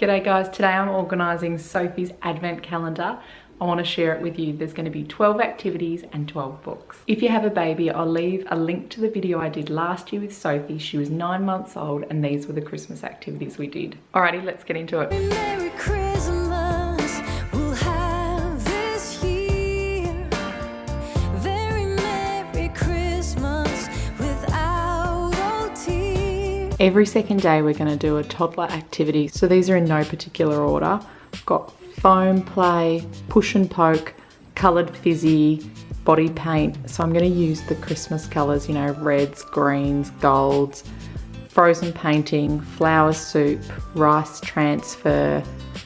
G'day guys, today I'm organising Sophie's Advent Calendar. I want to share it with you. There's going to be 12 activities and 12 books. If you have a baby, I'll leave a link to the video I did last year with Sophie. She was 9 months old and these were the Christmas activities we did. Alrighty, let's get into it. Merry Christmas, we'll have this year. Very Merry Christmas without all tears. Every second day we're going to do a toddler activity. So these are in no particular order. I've got foam play, push and poke, coloured fizzy, body paint. So I'm going to use the Christmas colours, you know, reds, greens, golds, frozen painting, flower soup, rice transfer,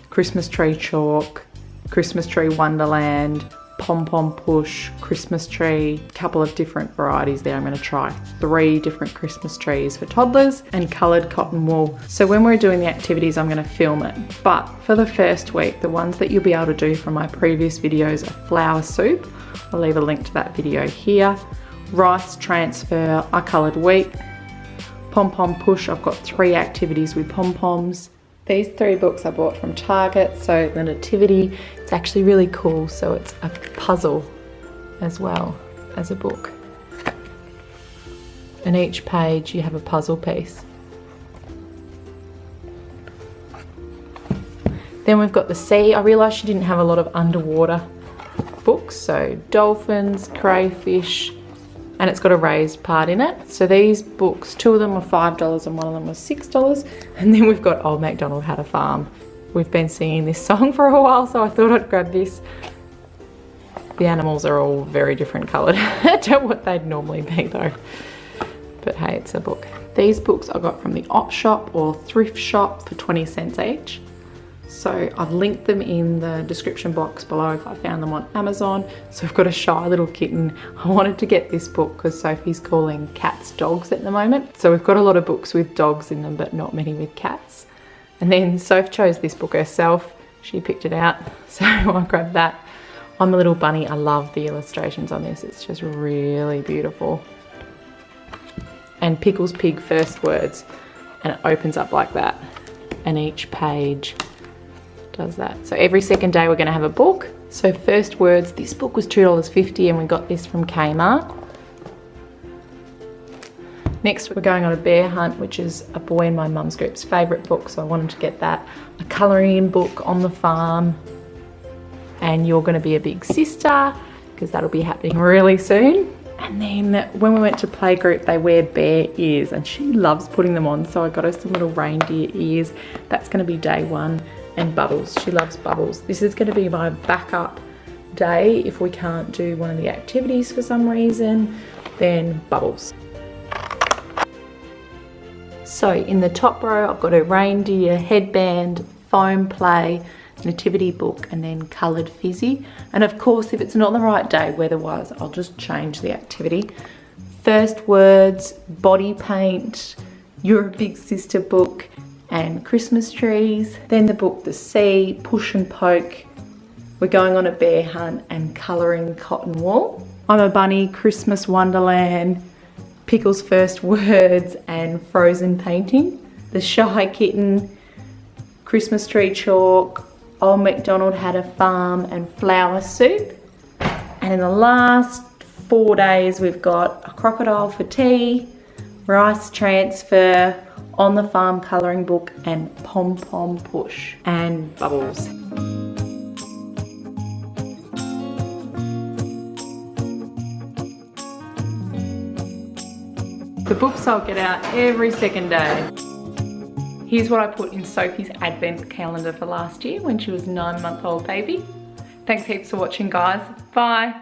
Christmas tree chalk, Christmas tree wonderland, pom-pom push, Christmas tree, couple of different varieties there. I'm going to try 3 different Christmas trees for toddlers and coloured cotton wool. So when we're doing the activities, I'm going to film it. But for the first week, the ones that you'll be able to do from my previous videos are flower soup. I'll leave a link to that video here. Rice transfer, I coloured wheat. Pom-pom push, I've got 3 activities with pom-poms. These 3 books I bought from Target. So the Nativity, it's actually really cool. So it's a puzzle as well as a book. And each page you have a puzzle piece. Then we've got the sea. I realised she didn't have a lot of underwater books. So dolphins, crayfish, and it's got a raised part in it. So these books, 2 of them were $5 and 1 of them was $6. And then we've got Old MacDonald Had a Farm. We've been singing this song for a while, so I thought I'd grab this. The animals are all very different coloured to what they'd normally be though. But hey, it's a book. These books I got from the op shop or thrift shop for 20 cents each. So I've linked them in the description box below if I found them on Amazon. So I've got a shy little kitten. I wanted to get this book because Sophie's calling cats dogs at the moment. So we've got a lot of books with dogs in them, but not many with cats. And then Soph chose this book herself. She picked it out, so I grabbed that. I'm a Little Bunny. I love the illustrations on this. It's just really beautiful. And Pickle's Pig First Words. And it opens up like that. And each page does that. So every second day we're going to have a book. So First Words, this book was $2.50 and we got this from Kmart. Next we're going on a bear hunt, which is a boy in my mum's group's favourite book, so I wanted to get that. A colouring in book on the farm, and You're Going to Be a Big Sister, because that'll be happening really soon. And then when we went to playgroup, they wear bear ears and she loves putting them on, so I got her some little reindeer ears. That's going to be day 1. And bubbles, she loves bubbles. This is going to be my backup day if we can't do one of the activities for some reason, then bubbles. So in the top row I've got a reindeer headband, foam play, nativity book, and then coloured fizzy. And of course if it's not the right day weather-wise, I'll just change the activity. First Words, body paint, You're a Big Sister book, and Christmas trees. Then the book The Sea, push and poke, we're going on a bear hunt, and colouring cotton wool. I'm a Bunny, Christmas wonderland, Pickle's First Words, and frozen painting. The Shy Kitten, Christmas tree chalk, Old MacDonald Had a Farm, and flower soup. And in the last 4 days we've got a crocodile for tea, rice transfer, on the farm colouring book, and pom-pom push, and bubbles. The books I'll get out every second day. Here's what I put in Sophie's Advent Calendar for last year when she was 9-month-old baby. Thanks heaps for watching guys. Bye.